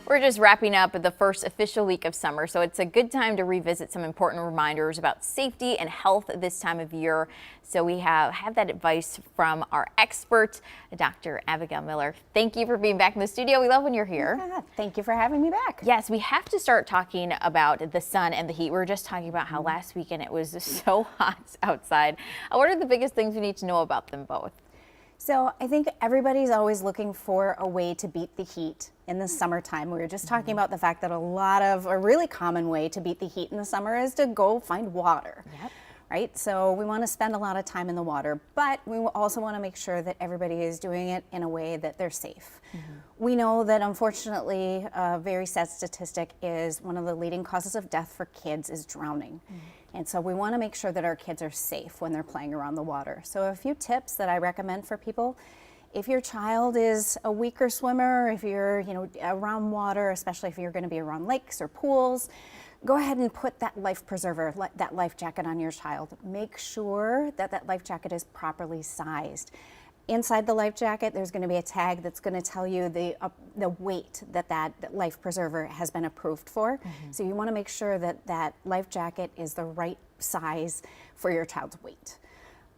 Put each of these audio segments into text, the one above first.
We're just wrapping up the first official week of summer, so it's a good time to revisit some important reminders about safety and health this time of year. So we have that advice from our expert, Dr. Abigail Miller. Thank you for being back in the studio. We love when you're here. Yeah, thank you for having me back. Yes, we have to start talking about the sun and the heat. We were just talking about how last weekend it was so hot outside. What are the biggest things we need to know about them both? So I think everybody's always looking for a way to beat the heat in the summertime. We were just talking about the fact that a really common way to beat the heat in the summer is to go find water. Yep. Right? So we want to spend a lot of time in the water, but we also want to make sure that everybody is doing it in a way that they're safe. We know that unfortunately a very sad statistic is one of the leading causes of death for kids is drowning. And so we want to make sure that our kids are safe when they're playing around the water. So a few tips that I recommend for people: if your child is a weaker swimmer, if you're around water, especially if you're going to be around lakes or pools, go ahead and put that life preserver, that life jacket on your child. Make sure that that life jacket is properly sized. Inside the life jacket, there's going to be a tag that's going to tell you the weight that life preserver has been approved for. So you want to make sure that that life jacket is the right size for your child's weight.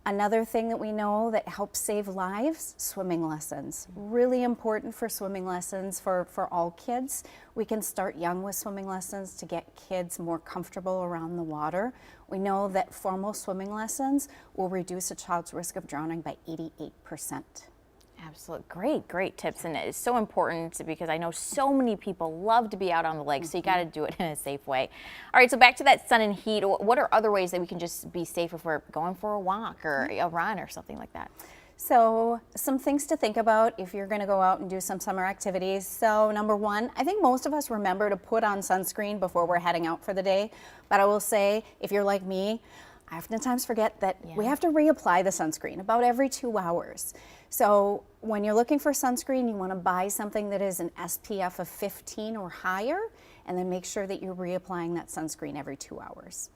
Another thing that we know that helps save lives: swimming lessons. Really important for swimming lessons for all kids. We can start young with swimming lessons to get kids more comfortable around the water. We know that formal swimming lessons will reduce a child's risk of drowning by 88%. Absolutely. Great tips. And it's so important because I know so many people love to be out on the lake, so you got to do it in a safe way. All right, so back to that sun and heat. What are other ways that we can just be safe if we're going for a walk or a run or something like that? So some things to think about if you're going to go out and do some summer activities. So number one, I think most of us remember to put on sunscreen before we're heading out for the day. But I will say, if you're like me, I oftentimes forget that we have to reapply the sunscreen about every 2 hours. So when you're looking for sunscreen, you want to buy something that is an SPF of 15 or higher, and then make sure that you're reapplying that sunscreen every 2 hours.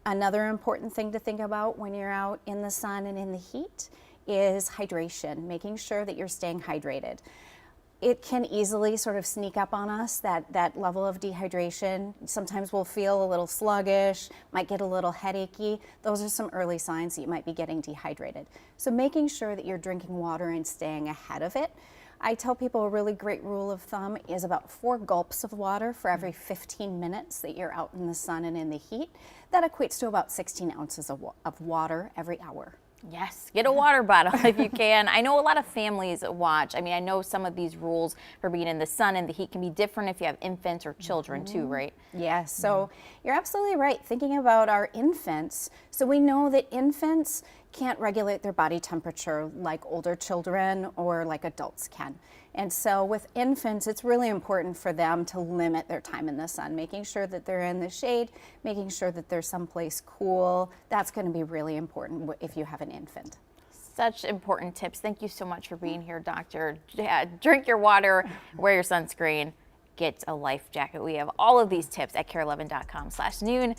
Another important thing to think about when you're out in the sun and in the heat is hydration, making sure that you're staying hydrated. It can easily sort of sneak up on us, that level of dehydration. Sometimes we'll feel a little sluggish, might get a little headachy. Those are some early signs that you might be getting dehydrated. So making sure that you're drinking water and staying ahead of it. I tell people a really great rule of thumb is about 4 gulps of water for every 15 minutes that you're out in the sun and in the heat. That equates to about 16 ounces of water every hour. Yes, get a water bottle if you can. I know a lot of families watch. I mean, I know some of these rules for being in the sun and the heat can be different if you have infants or children too, right? Yes, so you're absolutely right. Thinking about our infants, so we know that infants can't regulate their body temperature like older children or like adults can. And so with infants, it's really important for them to limit their time in the sun, making sure that they're in the shade, making sure that they're someplace cool. That's going to be really important if you have an infant. Such important tips. Thank you so much for being here, Doctor. Drink your water, wear your sunscreen, get a life jacket. We have all of these tips at KARE11.com/noon.